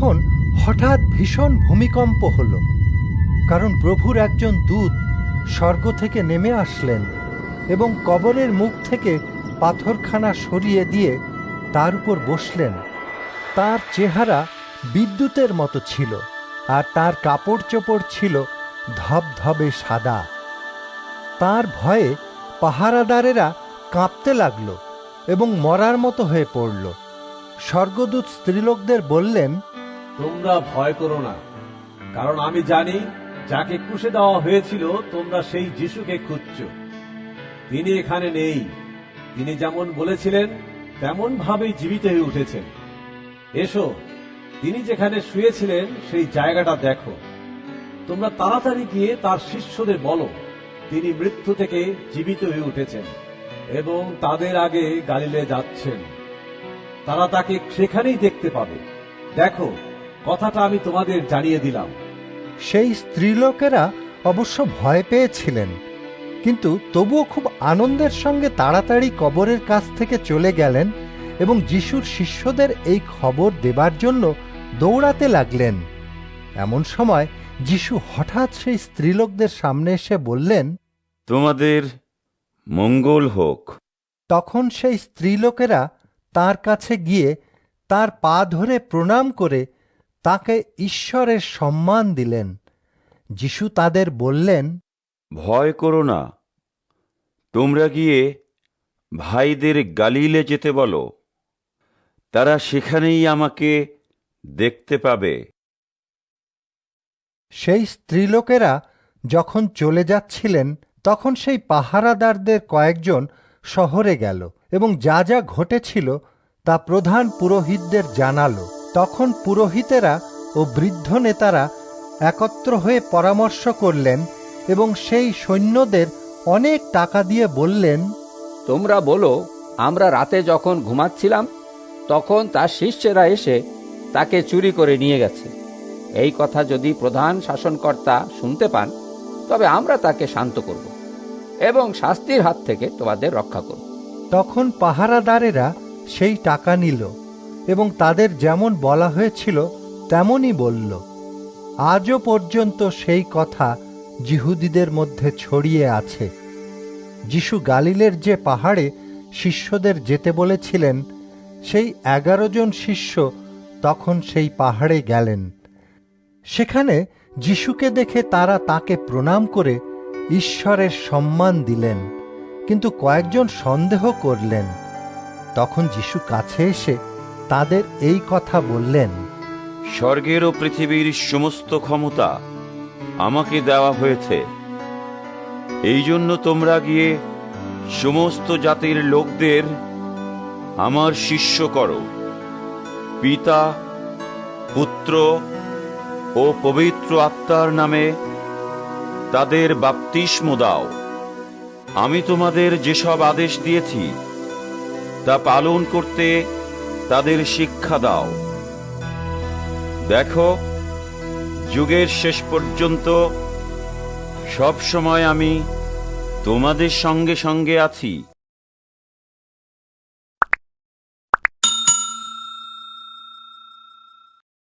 তখন হঠাৎ ভীষণ ভূমিকম্প হল, কারণ প্রভুর একজন দূত স্বর্গ থেকে নেমে আসলেন এবং কবরের মুখ থেকে পাথরখানা সরিয়ে দিয়ে তার উপর বসলেন। তার চেহারা বিদ্যুতের মতো ছিল, আর তার কাপড় চোপড় ছিল ধবধবে সাদা। তার ভয়ে পাহারাদারেরা কাঁপতে লাগল এবং মরার মতো হয়ে পড়ল। স্বর্গদূত স্ত্রীলোকদের বললেন, তোমরা ভয় করো না, কারণ আমি জানি যাকে ক্রুশে দেওয়া হয়েছিল তোমরা সেই যিশুকে খুঁজছ। তিনি এখানে নেই, তিনি যেমন বলেছিলেন তেমন ভাবেই জীবিত হয়ে উঠেছেন। এসো, তিনি যেখানে শুয়েছিলেন সেই জায়গাটা দেখো। তোমরা তাড়াতাড়ি গিয়ে তার শিষ্যদের বলো তিনি মৃত্যু থেকে জীবিত হয়ে উঠেছেন এবং তাদের আগে গালিলে যাচ্ছেন। তারা তাকে সেখানেই দেখতে পাবে। দেখো, কথাটা আমি তোমাদের জানিয়ে দিলাম। সেই স্ত্রীলোকেরা অবশ্য ভয় পেয়েছিলেন, কিন্তু তবুও খুব আনন্দের সঙ্গে তাড়াতাড়ি কবরের কাছ থেকে চলে গেলেন এবং যিশুর শিষ্যদের এই খবর দেবার জন্য দৌড়াতে লাগলেন। এমন সময় যিশু হঠাৎ সেই স্ত্রীলোকদের সামনে এসে বললেন, তোমাদের মঙ্গল হোক। তখন সেই স্ত্রীলোকেরা তার কাছে গিয়ে তার পা ধরে প্রণাম করে তাকে ঈশ্বরের সম্মান দিলেন। যিশু তাদের বললেন, ভয় করো না, তোমরা গিয়ে ভাইদের গালিলে যেতে বলো, তারা সেখানেই আমাকে দেখতে পাবে। সেই স্ত্রীলোকেরা যখন চলে যাচ্ছিলেন, তখন সেই পাহারাদারদের কয়েকজন শহরে গেল এবং যা যা ঘটেছিল তা প্রধান পুরোহিতদের জানালো। তখন পুরোহিতেরা ও বৃদ্ধ নেতারা একত্র হয়ে পরামর্শ করলেন এবং সেই সৈন্যদের অনেক টাকা দিয়ে বললেন, তোমরা বলো, আমরা রাতে যখন ঘুমাচ্ছিলাম তখন তার শিষ্যেরা এসে তাকে চুরি করে নিয়ে গেছে। এই কথা যদি প্রধান শাসনকর্তা শুনতে পান, তবে আমরা তাকে শান্ত করব এবং শাস্তির হাত থেকে তোমাদের রক্ষা করব। তখন পাহারাদারেরা সেই টাকা নিল এবং তাদের যেমন বলা হয়েছিল তেমনই বলল। আজও পর্যন্ত সেই কথা যিহুদিদের মধ্যে ছড়িয়ে আছে। যিশু গালিলের যে পাহাড়ে শিষ্যদের যেতে বলেছিলেন, সেই 11 জন শিষ্য তখন সেই পাহাড়ে গেলেন। সেখানে যিশুকে দেখে তারা তাকে প্রণাম করে ঈশ্বরের সম্মান দিলেন, কিন্তু কয়েকজন সন্দেহ করলেন। তখন যিশু কাছে এসে তাদের এই কথা বললেন, স্বর্গের ও পৃথিবীর সমস্ত ক্ষমতা আমাকে দেওয়া হয়েছে। এই জন্য তোমরা গিয়ে সমস্ত জাতির লোকদের আমার শিষ্য করো। পিতা, পুত্র ও পবিত্র আত্মার নামে তাদের বাপ্তিস্ম দাও। আমি তোমাদের যেসব আদেশ দিয়েছি তা পালন করতে তাদের শিক্ষা দাও। দেখো, যুগের শেষ পর্যন্ত সব সময় আমি তোমাদের সঙ্গে সঙ্গে আছি।